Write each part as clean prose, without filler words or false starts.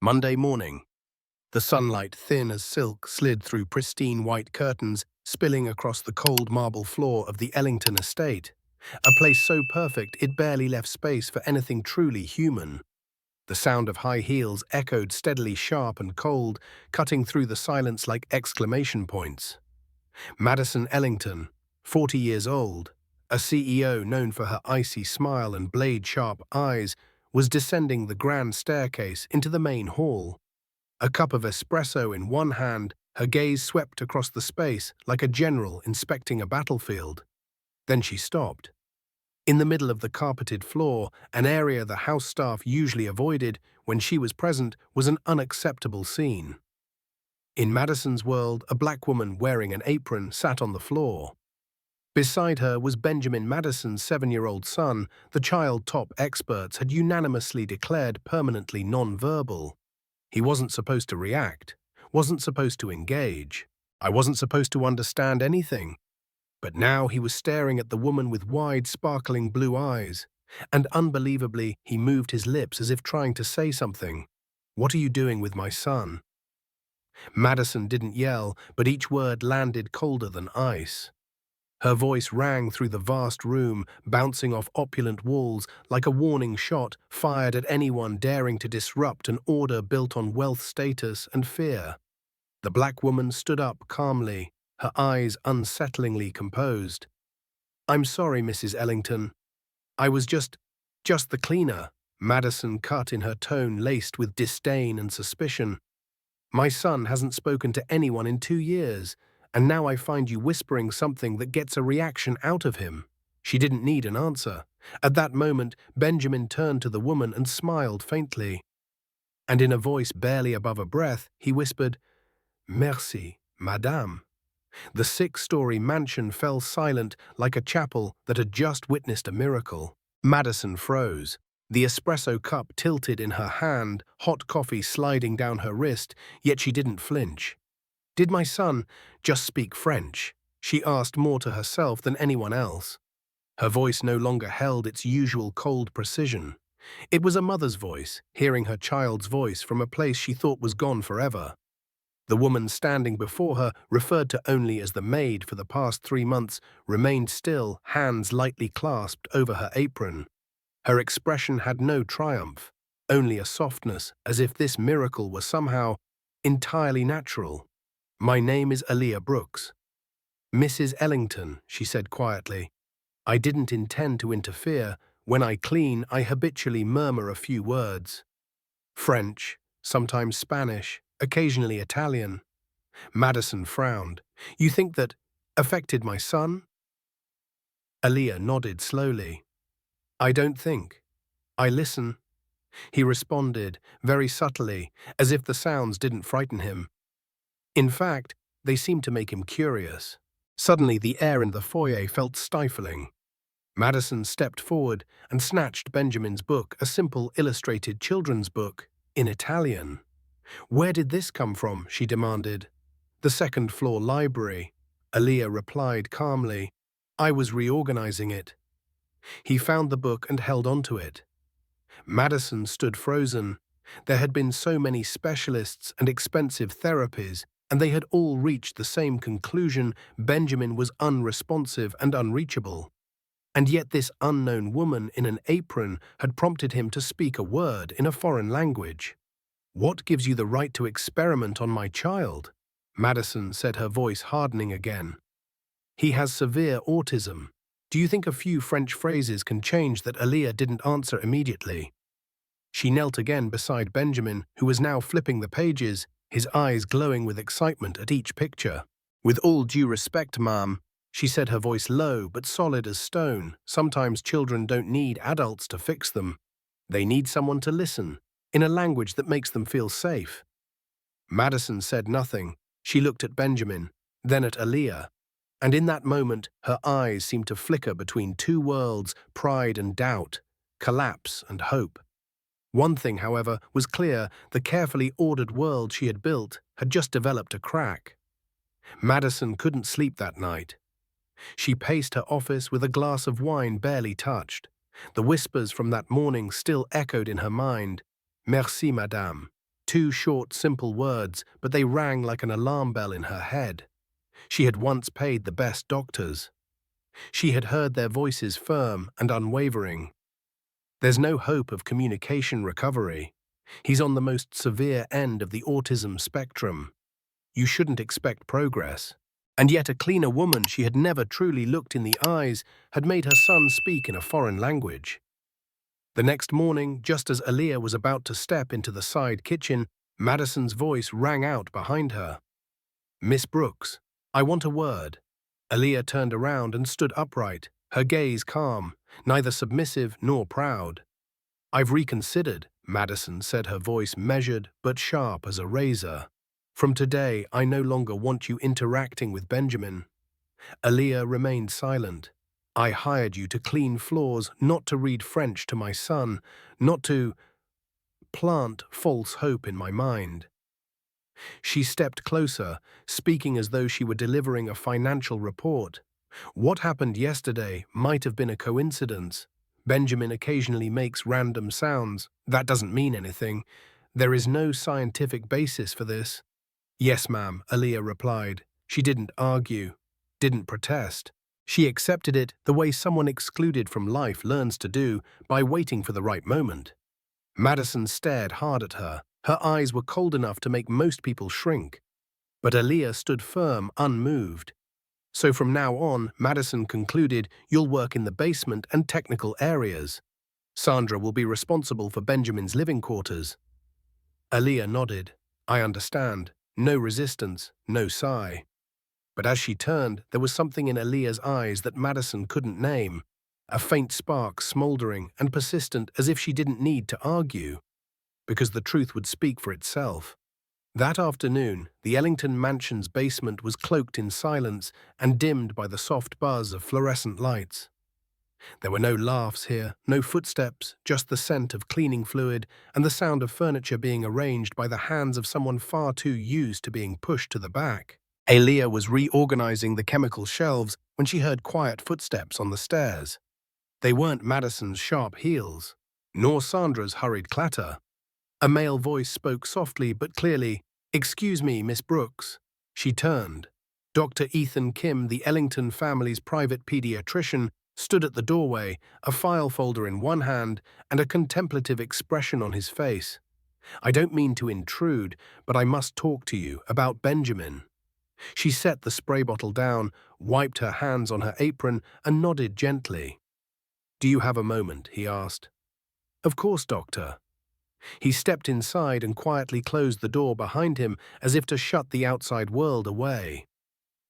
Monday morning. The sunlight, thin as silk, slid through pristine white curtains, spilling across the cold marble floor of the Ellington estate, a place so perfect it barely left space for anything truly human. The sound of high heels echoed steadily sharp and cold, cutting through the silence like exclamation points. Madison Ellington, 40 years old, a CEO known for her icy smile and blade-sharp eyes, was descending the grand staircase into the main hall. A cup of espresso in one hand, her gaze swept across the space like a general inspecting a battlefield. Then she stopped. In the middle of the carpeted floor, an area the house staff usually avoided when she was present, was an unacceptable scene. In Madison's world, a black woman wearing an apron sat on the floor. Beside her was Benjamin Madison's 7-year-old son, the child top experts had unanimously declared permanently non-verbal. He wasn't supposed to react, wasn't supposed to engage. I wasn't supposed to understand anything. But now he was staring at the woman with wide, sparkling blue eyes, and unbelievably he moved his lips as if trying to say something. "What are you doing with my son?" Madison didn't yell, but each word landed colder than ice. Her voice rang through the vast room, bouncing off opulent walls like a warning shot fired at anyone daring to disrupt an order built on wealth, status, and fear. The black woman stood up calmly, her eyes unsettlingly composed. "I'm sorry, Mrs. Ellington. I was just the cleaner," Madison cut in her tone laced with disdain and suspicion. "My son hasn't spoken to anyone in 2 years. And now I find you whispering something that gets a reaction out of him." She didn't need an answer. At that moment, Benjamin turned to the woman and smiled faintly. And in a voice barely above a breath, he whispered, "Merci, madame." The 6-story mansion fell silent like a chapel that had just witnessed a miracle. Madison froze. The espresso cup tilted in her hand, hot coffee sliding down her wrist, yet she didn't flinch. "Did my son just speak French?" she asked, more to herself than anyone else. Her voice no longer held its usual cold precision. It was a mother's voice, hearing her child's voice from a place she thought was gone forever. The woman standing before her, referred to only as the maid for the past 3 months, remained still, hands lightly clasped over her apron. Her expression had no triumph, only a softness, as if this miracle were somehow entirely natural. "My name is Aaliyah Brooks." "Mrs. Ellington," she said quietly. "I didn't intend to interfere. When I clean, I habitually murmur a few words. French, sometimes Spanish, occasionally Italian." Madison frowned. "You think that affected my son?" Aaliyah nodded slowly. "I don't think. I listen." He responded, very subtly, as if the sounds didn't frighten him. In fact, they seemed to make him curious. Suddenly, the air in the foyer felt stifling. Madison stepped forward and snatched Benjamin's book, a simple illustrated children's book, in Italian. "Where did this come from?" she demanded. "The second-floor library," Aaliyah replied calmly. "I was reorganizing it." He found the book and held onto it. Madison stood frozen. There had been so many specialists and expensive therapies, and they had all reached the same conclusion: Benjamin was unresponsive and unreachable. And yet this unknown woman in an apron had prompted him to speak a word in a foreign language. "What gives you the right to experiment on my child?" Madison said, her voice hardening again. "He has severe autism. Do you think a few French phrases can change that?" Aaliyah didn't answer immediately. She knelt again beside Benjamin, who was now flipping the pages, his eyes glowing with excitement at each picture. "With all due respect, ma'am," she said, her voice low but solid as stone, "sometimes children don't need adults to fix them. They need someone to listen, in a language that makes them feel safe." Madison said nothing. She looked at Benjamin, then at Aaliyah, and in that moment her eyes seemed to flicker between 2 worlds, pride and doubt, collapse and hope. One thing, however, was clear: the carefully ordered world she had built had just developed a crack. Madison couldn't sleep that night. She paced her office with a glass of wine barely touched. The whispers from that morning still echoed in her mind. "Merci, madame. 2 short, simple words, but they rang like an alarm bell in her head. She had once paid the best doctors. She had heard their voices firm and unwavering. There's no hope of communication recovery. He's on the most severe end of the autism spectrum. You shouldn't expect progress. And yet a cleaner woman she had never truly looked in the eyes had made her son speak in a foreign language. The next morning, just as Aaliyah was about to step into the side kitchen, Madison's voice rang out behind her. "Miss Brooks, I want a word." Aaliyah turned around and stood upright, her gaze calm, neither submissive nor proud. "I've reconsidered," Madison said, her voice measured but sharp as a razor. "From today, I no longer want you interacting with Benjamin." Aaliyah remained silent. "I hired you to clean floors, not to read French to my son, not to plant false hope in my mind." She stepped closer, speaking as though she were delivering a financial report. "What happened yesterday might have been a coincidence. Benjamin occasionally makes random sounds. That doesn't mean anything. There is no scientific basis for this." "Yes, ma'am," Aaliyah replied. She didn't argue, didn't protest. She accepted it the way someone excluded from life learns to do, by waiting for the right moment. Madison stared hard at her. Her eyes were cold enough to make most people shrink. But Aaliyah stood firm, unmoved. "So from now on," Madison concluded, "you'll work in the basement and technical areas. Sandra will be responsible for Benjamin's living quarters." Aaliyah nodded. "I understand." No resistance, no sigh. But as she turned, there was something in Aaliyah's eyes that Madison couldn't name, a faint spark smoldering and persistent, as if she didn't need to argue, because the truth would speak for itself. That afternoon, the Ellington mansion's basement was cloaked in silence and dimmed by the soft buzz of fluorescent lights. There were no laughs here, no footsteps, just the scent of cleaning fluid and the sound of furniture being arranged by the hands of someone far too used to being pushed to the back. Aaliyah was reorganizing the chemical shelves when she heard quiet footsteps on the stairs. They weren't Madison's sharp heels, nor Sandra's hurried clatter. A male voice spoke softly but clearly. "Excuse me, Miss Brooks." She turned. Dr. Ethan Kim, the Ellington family's private pediatrician, stood at the doorway, a file folder in one hand and a contemplative expression on his face. "I don't mean to intrude, but I must talk to you about Benjamin." She set the spray bottle down, wiped her hands on her apron, and nodded gently. "Do you have a moment?" he asked. "Of course, doctor." He stepped inside and quietly closed the door behind him as if to shut the outside world away.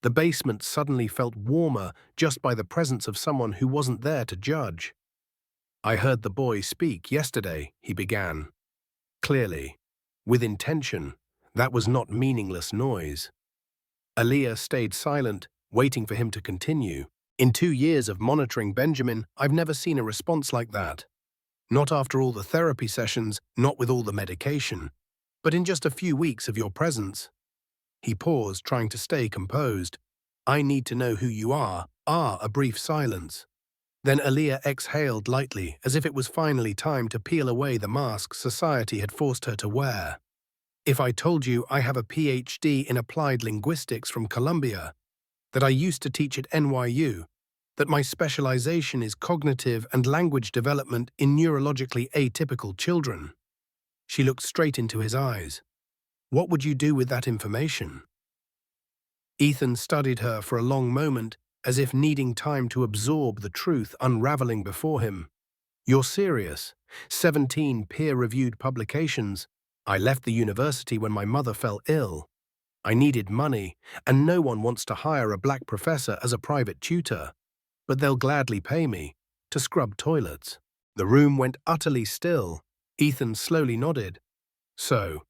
The basement suddenly felt warmer just by the presence of someone who wasn't there to judge. "I heard the boy speak yesterday," he began. Clearly, with intention, that was not meaningless noise. Aaliyah stayed silent, waiting for him to continue. "In 2 years of monitoring Benjamin, I've never seen a response like that. Not after all the therapy sessions, not with all the medication, but in just a few weeks of your presence." He paused, trying to stay composed. "I need to know who you are." A brief silence. Then Aaliyah exhaled lightly, as if it was finally time to peel away the mask society had forced her to wear. "If I told you I have a PhD in applied linguistics from Columbia, that I used to teach at NYU, that my specialization is cognitive and language development in neurologically atypical children." She looked straight into his eyes. "What would you do with that information?" Ethan studied her for a long moment, as if needing time to absorb the truth unraveling before him. "You're serious? 17 peer-reviewed publications. I left the university when my mother fell ill. I needed money, and no one wants to hire a black professor as a private tutor. But they'll gladly pay me to scrub toilets." The room went utterly still. Ethan slowly nodded. "So,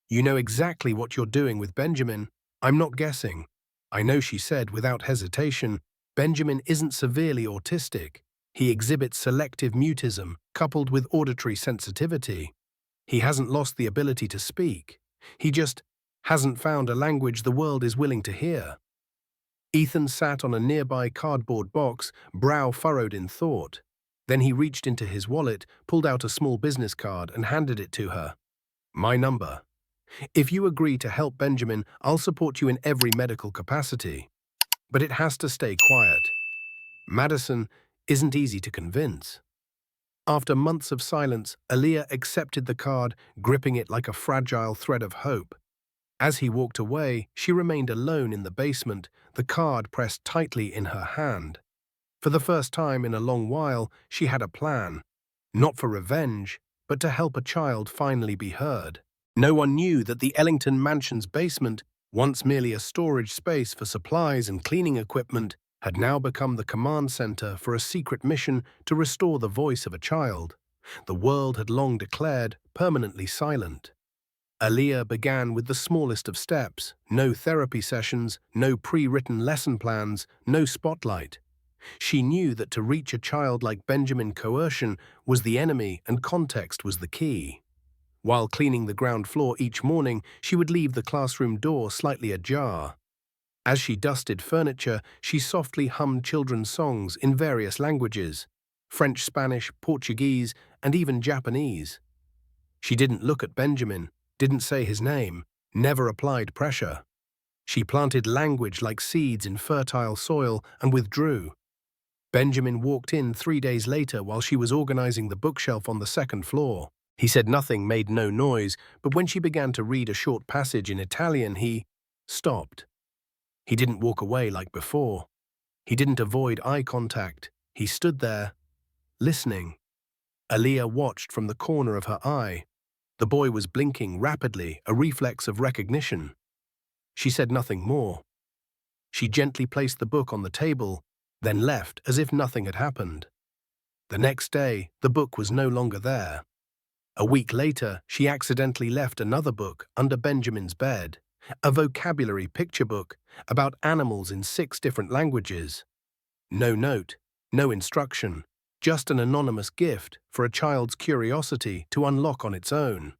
you know exactly what you're doing with Benjamin. I'm not guessing." "I know," she said without hesitation. "Benjamin isn't severely autistic. He exhibits selective mutism coupled with auditory sensitivity. He hasn't lost the ability to speak. He just hasn't found a language the world is willing to hear." Ethan sat on a nearby cardboard box, brow furrowed in thought. Then he reached into his wallet, pulled out a small business card, and handed it to her. "My number. If you agree to help Benjamin, I'll support you in every medical capacity. But it has to stay quiet. Madison isn't easy to convince. After months of silence, Aaliyah accepted the card, gripping it like a fragile thread of hope. As he walked away, she remained alone in the basement, the card pressed tightly in her hand. For the first time in a long while, she had a plan. Not for revenge, but to help a child finally be heard. No one knew that the Ellington mansion's basement, once merely a storage space for supplies and cleaning equipment, had now become the command center for a secret mission to restore the voice of a child. The world had long declared permanently silent. Aaliyah began with the smallest of steps: no therapy sessions, no pre-written lesson plans, no spotlight. She knew that to reach a child like Benjamin, coercion was the enemy and context was the key. While cleaning the ground floor each morning, she would leave the classroom door slightly ajar. As she dusted furniture, she softly hummed children's songs in various languages: French, Spanish, Portuguese, and even Japanese. She didn't look at Benjamin, didn't say his name, never applied pressure. She planted language like seeds in fertile soil and withdrew. Benjamin walked in 3 days later while she was organizing the bookshelf on the second floor. He said nothing, made no noise, but when she began to read a short passage in Italian, he stopped. He didn't walk away like before. He didn't avoid eye contact. He stood there, listening. Aaliyah watched from the corner of her eye. The boy was blinking rapidly, a reflex of recognition. She said nothing more. She gently placed the book on the table, then left as if nothing had happened. The next day, the book was no longer there. A week later, she accidentally left another book under Benjamin's bed, a vocabulary picture book about animals in 6 different languages. No note, no instruction, just an anonymous gift for a child's curiosity to unlock on its own.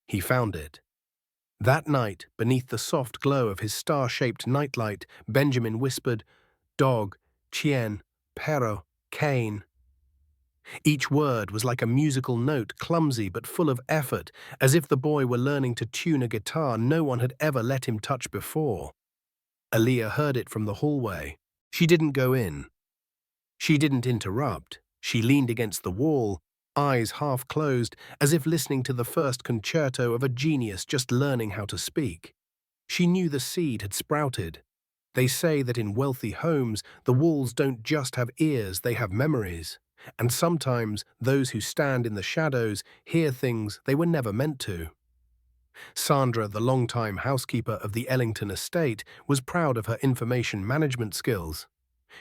He found it. That night, beneath the soft glow of his star-shaped nightlight, Benjamin whispered, "Dog, chien, perro, cane." Each word was like a musical note, clumsy but full of effort, as if the boy were learning to tune a guitar no one had ever let him touch before. Aaliyah heard it from the hallway. She didn't go in. She didn't interrupt. She leaned against the wall, eyes half closed, as if listening to the first concerto of a genius just learning how to speak. She knew the seed had sprouted. They say that in wealthy homes, the walls don't just have ears, they have memories. And sometimes those who stand in the shadows hear things they were never meant to. Sandra, the longtime housekeeper of the Ellington estate, was proud of her information management skills.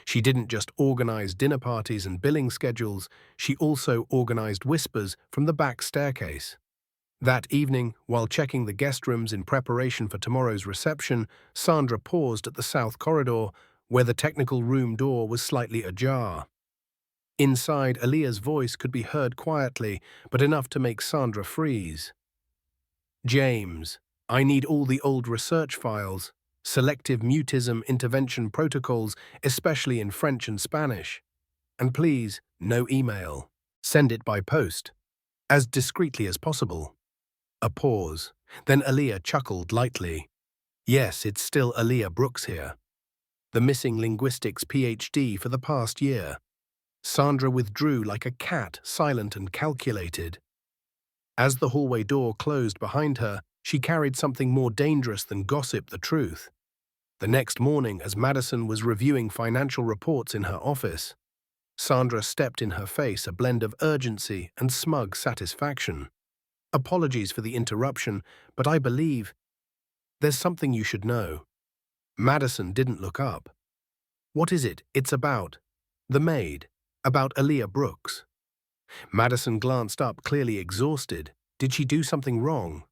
She didn't just organize dinner parties and billing schedules, she also organized whispers from the back staircase. That evening, while checking the guest rooms in preparation for tomorrow's reception, Sandra paused at the south corridor, where the technical room door was slightly ajar. Inside, Aaliyah's voice could be heard quietly, but enough to make Sandra freeze. "James, I need all the old research files, selective mutism intervention protocols, especially in French and Spanish. And please, no email. Send it by post, as discreetly as possible." A pause. Then Aaliyah chuckled lightly. "Yes, it's still Aaliyah Brooks here. The missing linguistics PhD for the past year." Sandra withdrew like a cat, silent and calculated. As the hallway door closed behind her, she carried something more dangerous than gossip, the truth. The next morning, as Madison was reviewing financial reports in her office, Sandra stepped in her face, a blend of urgency and smug satisfaction. "Apologies for the interruption, but I believe there's something you should know." Madison didn't look up. "What is it? It's about the maid, about Aaliyah Brooks." Madison glanced up, clearly exhausted. Did she do something wrong?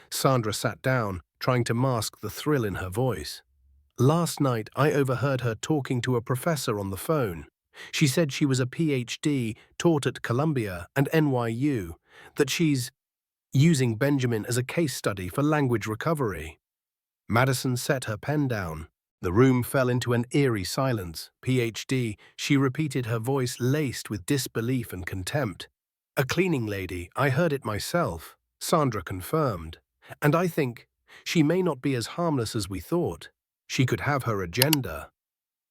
Sandra sat down, trying to mask the thrill in her voice. "Last night, I overheard her talking to a professor on the phone. She said she was a PhD, taught at Columbia and NYU, that she's using Benjamin as a case study for language recovery." Madison set her pen down. The room fell into an eerie silence. "PhD," she repeated, her voice laced with disbelief and contempt. "A cleaning lady, I heard it myself," Sandra confirmed. And I think she may not be as harmless as we thought. She could have her agenda.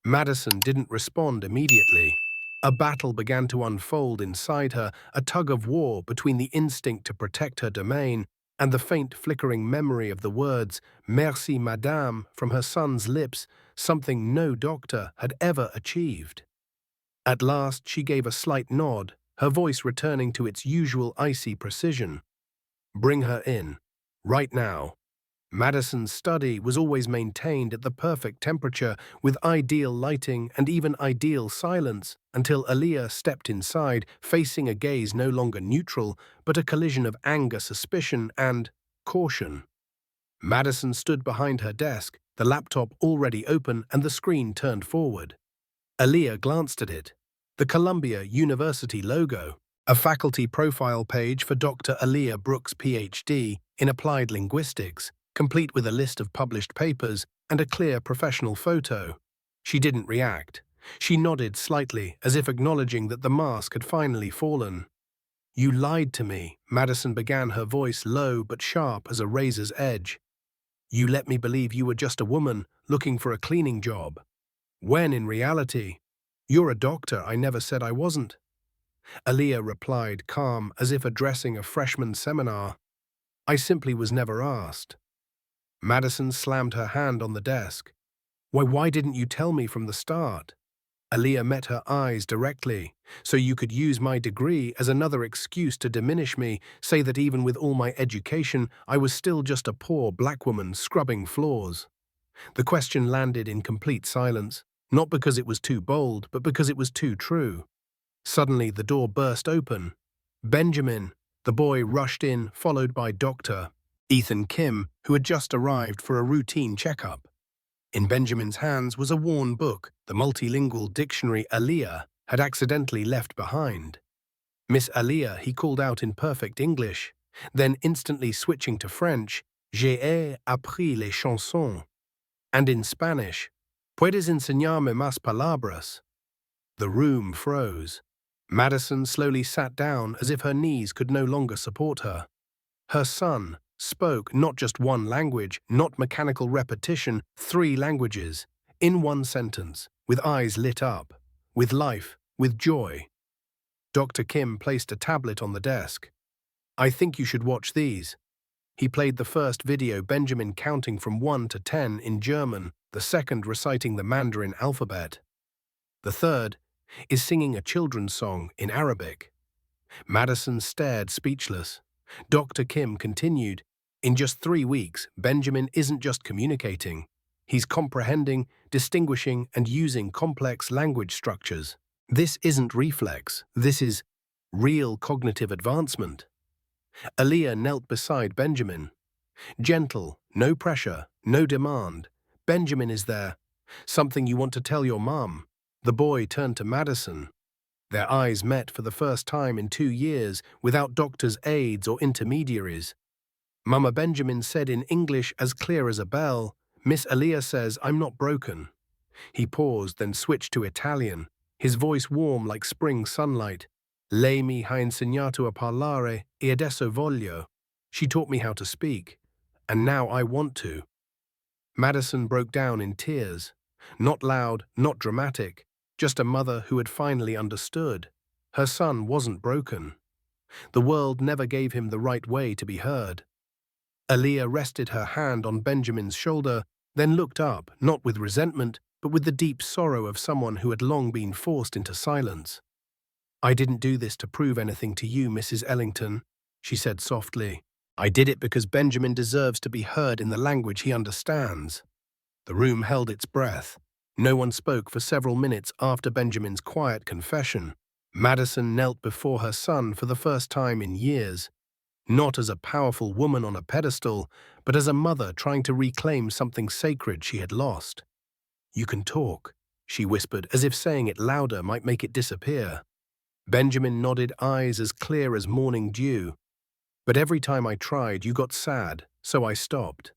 Madison didn't respond immediately. A battle began to unfold inside her, a tug-of-war between the instinct to protect her domain and the faint flickering memory of the words, "Merci, madame," from her son's lips, something no doctor had ever achieved. At last she gave a slight nod, her voice returning to its usual icy precision. "Bring her in. Right now." Madison's study was always maintained at the perfect temperature, with ideal lighting and even ideal silence, until Aaliyah stepped inside, facing a gaze no longer neutral, but a collision of anger, suspicion, and caution. Madison stood behind her desk, the laptop already open and the screen turned forward. Aaliyah glanced at it. The Columbia University logo. A faculty profile page for Dr. Aaliyah Brooks, Ph.D. in Applied Linguistics, complete with a list of published papers and a clear professional photo. She didn't react. She nodded slightly, as if acknowledging that the mask had finally fallen. "You lied to me," Madison began, her voice low but sharp as a razor's edge. "You let me believe you were just a woman looking for a cleaning job. When, in reality, you're a doctor. I never said I wasn't." Aaliyah replied, calm, as if addressing a freshman seminar. "I simply was never asked." Madison slammed her hand on the desk. Why didn't you tell me from the start?" Aaliyah met her eyes directly. "So you could use my degree as another excuse to diminish me, say that even with all my education, I was still just a poor black woman scrubbing floors." The question landed in complete silence, not because it was too bold, but because it was too true. Suddenly, the door burst open. "Benjamin!" The boy rushed in, followed by Dr. Ethan Kim, who had just arrived for a routine checkup. In Benjamin's hands was a worn book, the multilingual dictionary Aaliyah had accidentally left behind. "Miss Aaliyah," he called out in perfect English, then instantly switching to French, "J'ai appris les chansons." And in Spanish, "Puedes enseñarme más palabras?" The room froze. Madison slowly sat down as if her knees could no longer support her. Her son spoke not just one language, not mechanical repetition, 3 languages, in one sentence, with eyes lit up, with life, with joy. Dr. Kim placed a tablet on the desk. "I think you should watch these." He played the first video, Benjamin counting from 1 to 10 in German, the second reciting the Mandarin alphabet. The third is singing a children's song in Arabic. Madison stared speechless. Dr. Kim continued, "In just 3 weeks, Benjamin isn't just communicating. He's comprehending, distinguishing, and using complex language structures. This isn't reflex. This is real cognitive advancement." Aaliyah knelt beside Benjamin. Gentle, no pressure, no demand. "Benjamin, is there something you want to tell your mom?" The boy turned to Madison. Their eyes met for the first time in 2 years, without doctors' aides or intermediaries. Mama, Benjamin said in English as clear as a bell, "Miss Aaliyah says I'm not broken." He paused, then switched to Italian, his voice warm like spring sunlight. "Lei mi ha insegnato a parlare e adesso voglio." She taught me how to speak, and now I want to. Madison broke down in tears. Not loud, not dramatic, just a mother who had finally understood. Her son wasn't broken. The world never gave him the right way to be heard. Aaliyah rested her hand on Benjamin's shoulder, then looked up, not with resentment, but with the deep sorrow of someone who had long been forced into silence. "I didn't do this to prove anything to you, Mrs. Ellington," she said softly. "I did it because Benjamin deserves to be heard in the language he understands." The room held its breath. No one spoke for several minutes after Benjamin's quiet confession. Madison knelt before her son for the first time in years, not as a powerful woman on a pedestal, but as a mother trying to reclaim something sacred she had lost. "You can talk," she whispered, as if saying it louder might make it disappear. Benjamin nodded, eyes as clear as morning dew. "But every time I tried, you got sad, so I stopped."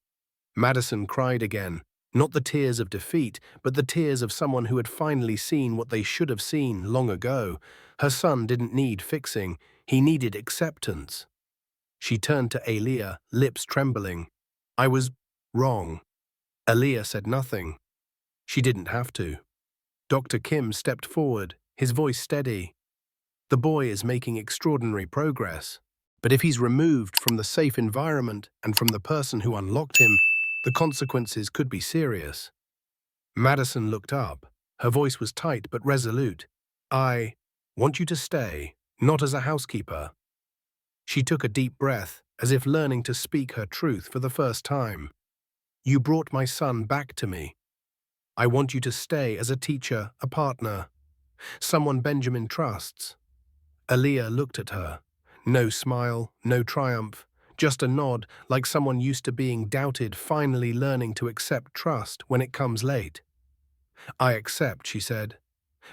Madison cried again. Not the tears of defeat, but the tears of someone who had finally seen what they should have seen long ago. Her son didn't need fixing, he needed acceptance. She turned to Aaliyah, lips trembling. I was wrong. Aaliyah said nothing. She didn't have to. Dr. Kim stepped forward, his voice steady. The boy is making extraordinary progress. But if he's removed from the safe environment and from the person who unlocked him, the consequences could be serious. Madison looked up. Her voice was tight but resolute. I want you to stay, not as a housekeeper. She took a deep breath, as if learning to speak her truth for the first time. You brought my son back to me. I want you to stay as a teacher, a partner, someone Benjamin trusts. Aaliyah looked at her. No smile, no triumph, just a nod, like someone used to being doubted finally learning to accept trust when it comes late. I accept, she said,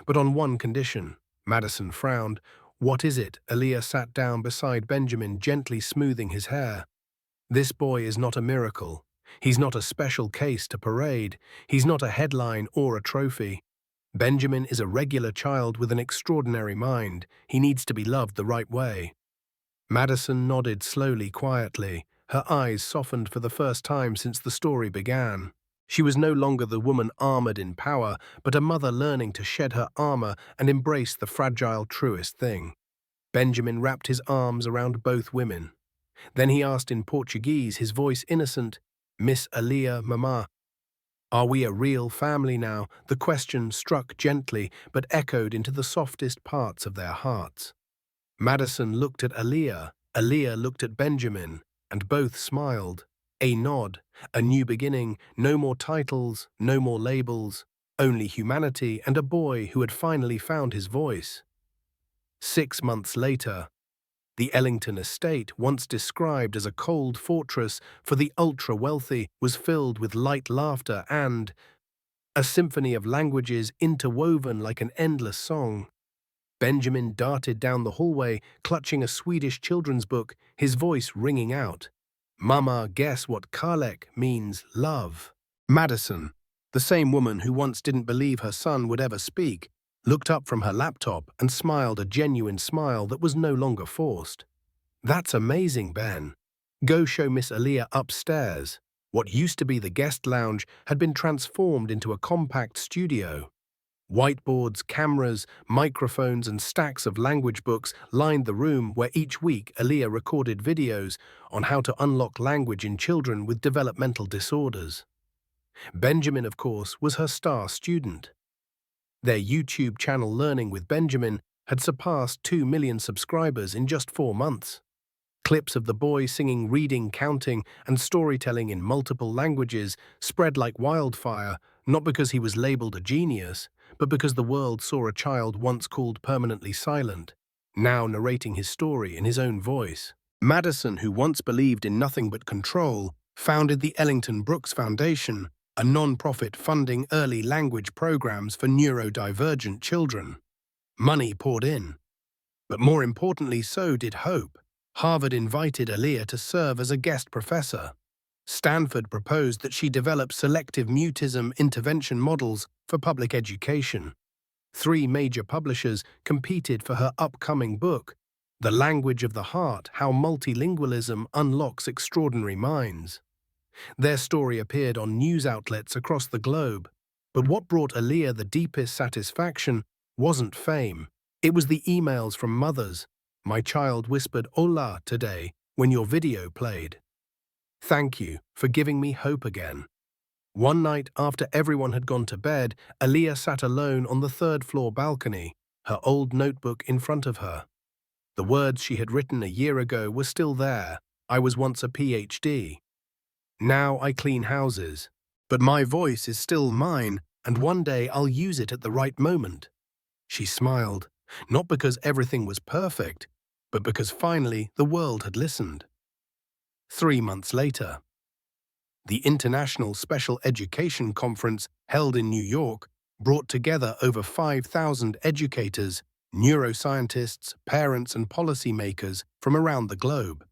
but on one condition. Madison frowned. What is it? Aaliyah sat down beside Benjamin, gently smoothing his hair. This boy is not a miracle. He's not a special case to parade. He's not a headline or a trophy. Benjamin is a regular child with an extraordinary mind. He needs to be loved the right way. Madison nodded slowly, quietly. Her eyes softened for the first time since the story began. She was no longer the woman armored in power, but a mother learning to shed her armor and embrace the fragile, truest thing. Benjamin wrapped his arms around both women. Then he asked in Portuguese, his voice innocent, Miss Aaliyah, Mama, are we a real family now? The question struck gently, but echoed into the softest parts of their hearts. Madison looked at Aaliyah. Aaliyah looked at Benjamin, and both smiled. A nod, a new beginning, no more titles, no more labels, only humanity and a boy who had finally found his voice. 6 months later, the Ellington estate, once described as a cold fortress for the ultra-wealthy, was filled with light laughter and a symphony of languages interwoven like an endless song. Benjamin darted down the hallway, clutching a Swedish children's book, his voice ringing out. Mama, guess what Kalek means love? Madison, the same woman who once didn't believe her son would ever speak, looked up from her laptop and smiled a genuine smile that was no longer forced. That's amazing, Ben. Go show Miss Aaliyah upstairs. What used to be the guest lounge had been transformed into a compact studio. Whiteboards, cameras, microphones, and stacks of language books lined the room where each week Aaliyah recorded videos on how to unlock language in children with developmental disorders. Benjamin, of course, was her star student. Their YouTube channel Learning with Benjamin had surpassed 2 million subscribers in just 4 months. Clips of the boy singing, reading, counting, and storytelling in multiple languages spread like wildfire, not because he was labeled a genius, but because the world saw a child once called permanently silent, now narrating his story in his own voice. Madison, who once believed in nothing but control, founded the Ellington Brooks Foundation, a non-profit funding early language programs for neurodivergent children. Money poured in. But more importantly, so did hope. Harvard invited Aaliyah to serve as a guest professor. Stanford proposed that she develop selective mutism intervention models for public education. 3 major publishers competed for her upcoming book, The Language of the Heart: How Multilingualism Unlocks Extraordinary Minds. Their story appeared on news outlets across the globe. But what brought Aaliyah the deepest satisfaction wasn't fame. It was the emails from mothers. My child whispered "Hola" today when your video played. Thank you for giving me hope again. One night after everyone had gone to bed, Aaliyah sat alone on the 3rd-floor balcony, her old notebook in front of her. The words she had written a year ago were still there. I was once a PhD. Now I clean houses. But my voice is still mine, and one day I'll use it at the right moment. She smiled, not because everything was perfect, but because finally the world had listened. 3 months later, the International Special Education Conference held in New York brought together over 5,000 educators, neuroscientists, parents, and policymakers from around the globe.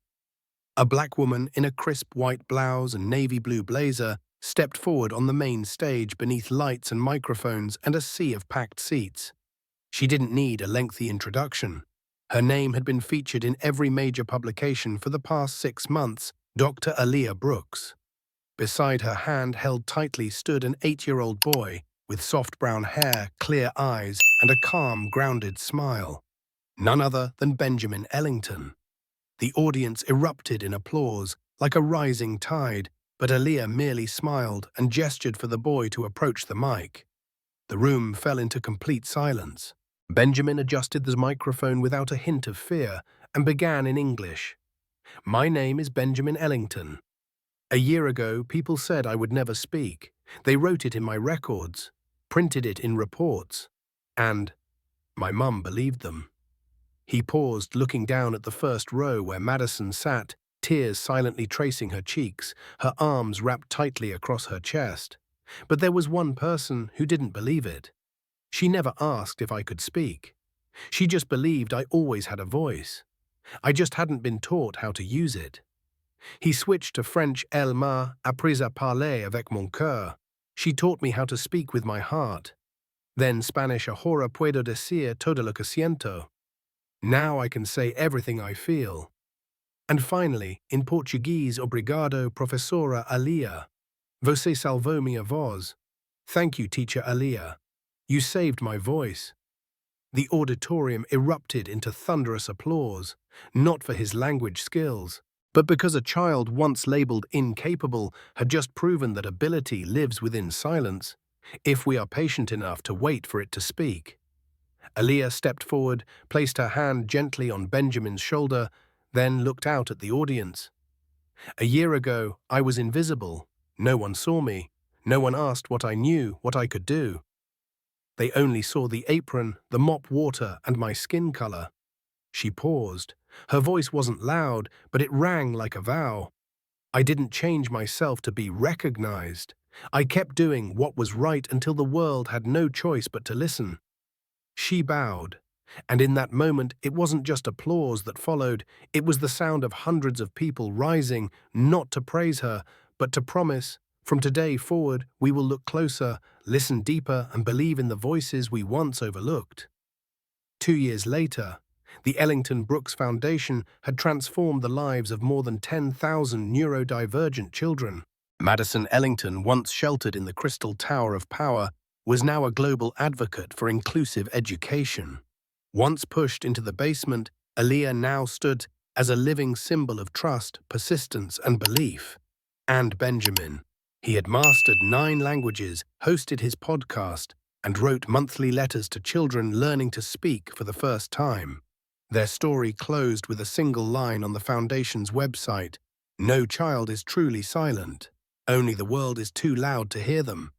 A black woman in a crisp white blouse and navy blue blazer stepped forward on the main stage beneath lights and microphones and a sea of packed seats. She didn't need a lengthy introduction. Her name had been featured in every major publication for the past 6 months, Dr. Aaliyah Brooks. Beside her, hand held tightly, stood an 8-year-old boy with soft brown hair, clear eyes, and a calm, grounded smile. None other than Benjamin Ellington. The audience erupted in applause, like a rising tide, but Aaliyah merely smiled and gestured for the boy to approach the mic. The room fell into complete silence. Benjamin adjusted the microphone without a hint of fear and began in English. "My name is Benjamin Ellington. A year ago, people said I would never speak. They wrote it in my records, printed it in reports, and my mum believed them." He paused, looking down at the first row where Madison sat, tears silently tracing her cheeks, her arms wrapped tightly across her chest. But there was one person who didn't believe it. She never asked if I could speak. She just believed I always had a voice. I just hadn't been taught how to use it. He switched to French. Elle m'a appris à parler avec mon cœur. She taught me how to speak with my heart. Then Spanish. Ahora puedo decir todo lo que siento. Now I can say everything I feel. And finally, in Portuguese, obrigado, professora Aaliyah. Você salvou minha voz. Thank you, teacher Aaliyah. You saved my voice. The auditorium erupted into thunderous applause, not for his language skills, but because a child once labeled incapable had just proven that ability lives within silence, if we are patient enough to wait for it to speak. Aaliyah stepped forward, placed her hand gently on Benjamin's shoulder, then looked out at the audience. "A year ago, I was invisible. No one saw me. No one asked what I knew, what I could do. They only saw the apron, the mop water, and my skin color." She paused. Her voice wasn't loud, but it rang like a vow. "I didn't change myself to be recognized. I kept doing what was right until the world had no choice but to listen." She bowed, and in that moment it wasn't just applause that followed, it was the sound of hundreds of people rising, not to praise her, but to promise, from today forward we will look closer, listen deeper, and believe in the voices we once overlooked. 2 years later, the Ellington Brooks Foundation had transformed the lives of more than 10,000 neurodivergent children. Madison Ellington, once sheltered in the Crystal Tower of Power, was now a global advocate for inclusive education. Once pushed into the basement, Aaliyah now stood as a living symbol of trust, persistence, and belief. And Benjamin. He had mastered 9 languages, hosted his podcast, and wrote monthly letters to children learning to speak for the first time. Their story closed with a single line on the Foundation's website: "No child is truly silent. Only the world is too loud to hear them."